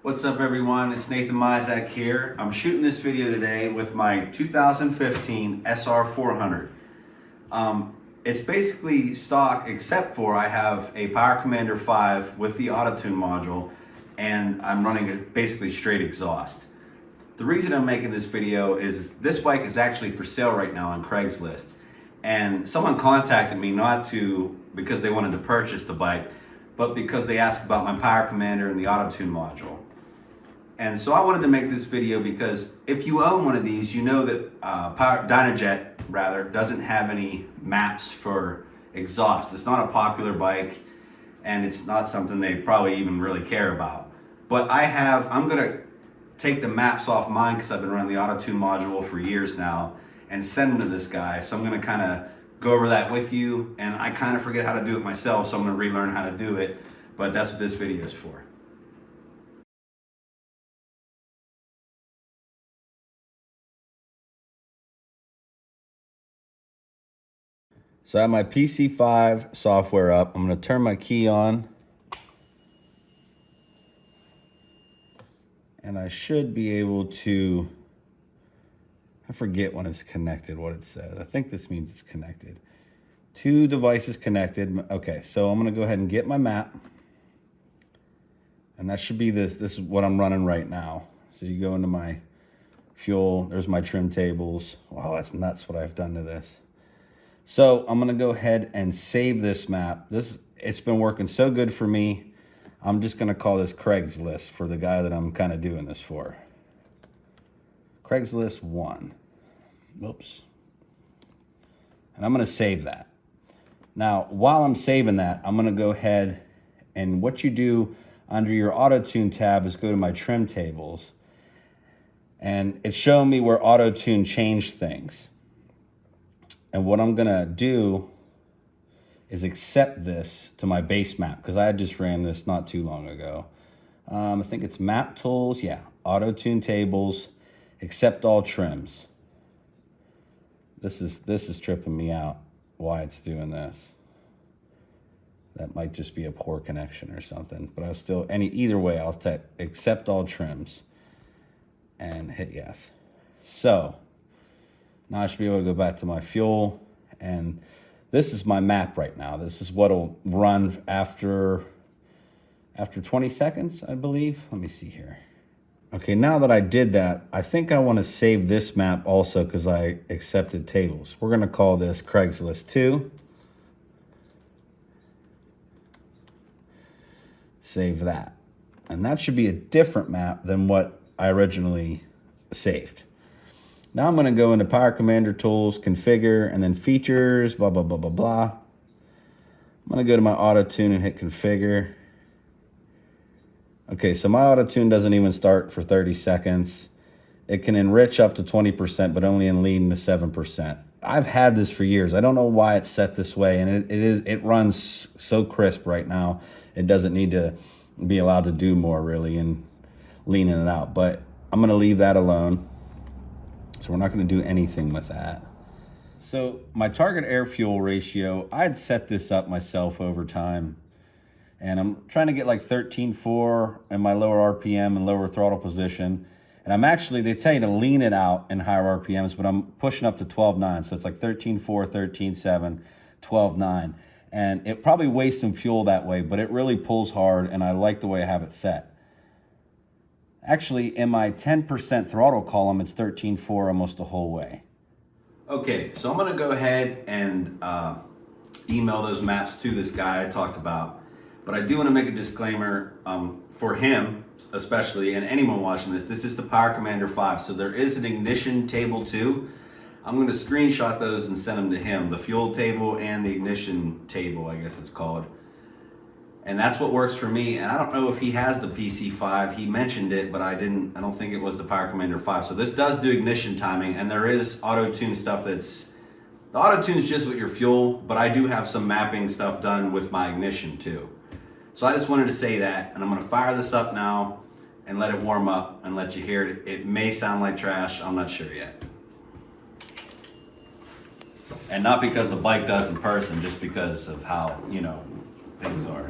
What's up everyone, it's Nathan Mizak here. I'm shooting this video today with my 2015 SR400. It's basically stock except for I have a Power Commander 5 with the autotune module and I'm running a basically straight exhaust. The reason I'm making this video is this bike is actually for sale right now on Craigslist. And someone contacted me not because they wanted to purchase the bike, but because they asked about my Power Commander and the autotune module. And so I wanted to make this video because if you own one of these, you know that Dynojet doesn't have any maps for exhaust. It's not a popular bike and it's not something they probably even really care about. But I'm gonna take the maps off mine because I've been running the autotune module for years now and send them to this guy. So I'm gonna kind of go over that with you, and I kind of forget how to do it myself, so I'm gonna relearn how to do it, but that's what this video is for. So I have my PC5 software up. I'm going to turn my key on. And I should be able to, I forget when it's connected, what it says. I think this means it's connected. 2 devices connected. Okay, so I'm going to go ahead and get my map. And that should be this. This is what I'm running right now. So you go into my fuel. There's my trim tables. Wow, that's nuts what I've done to this. So I'm gonna go ahead and save this map. It's been working so good for me. I'm just gonna call this Craigslist for the guy that I'm kind of doing this for. Craigslist 1. Whoops. And I'm gonna save that. Now, while I'm saving that, I'm gonna go ahead and what you do under your auto-tune tab is go to my trim tables. And it's showing me where auto-tune changed things. And what I'm gonna do is accept this to my base map because I just ran this not too long ago. I think it's map tools, yeah, auto tune tables, accept all trims. This is tripping me out why it's doing this. That might just be a poor connection or something, but either way, I'll accept all trims and hit yes. So now I should be able to go back to my fuel, and this is my map right now. This is what'll run after 20 seconds, I believe. Let me see here. Okay, now that I did that, I think I want to save this map also because I accepted tables. We're gonna call this Craigslist 2. Save that. And that should be a different map than what I originally saved. Now I'm going to go into Power Commander Tools, Configure, and then Features, blah, blah, blah, blah, blah. I'm going to go to my Auto-Tune and hit Configure. Okay, so my Auto-Tune doesn't even start for 30 seconds. It can enrich up to 20%, but only in lean to 7%. I've had this for years. I don't know why it's set this way, and it runs so crisp right now. It doesn't need to be allowed to do more, really, and leaning it out. But I'm going to leave that alone. So we're not going to do anything with that. So my target air fuel ratio, I'd set this up myself over time. And I'm trying to get like 13.4 in my lower RPM and lower throttle position. And they tell you to lean it out in higher RPMs, but I'm pushing up to 12.9. So it's like 13.4, 13.7, 12.9. And it probably wastes some fuel that way, but it really pulls hard and I like the way I have it set. Actually, in my 10% throttle column, it's 13.4 almost the whole way. Okay, so I'm gonna go ahead and email those maps to this guy I talked about. But I do wanna make a disclaimer for him, especially, and anyone watching this is the Power Commander 5. So there is an ignition table too. I'm gonna screenshot those and send them to him. The fuel table and the ignition table, I guess it's called. And that's what works for me. And I don't know if he has the PC5. He mentioned it, but I don't think it was the Power Commander 5. So this does do ignition timing, and there is auto-tune stuff the auto-tune is just with your fuel, but I do have some mapping stuff done with my ignition too. So I just wanted to say that, and I'm gonna fire this up now and let it warm up and let you hear it. It may sound like trash, I'm not sure yet. And not because the bike does in person, just because of how, things are.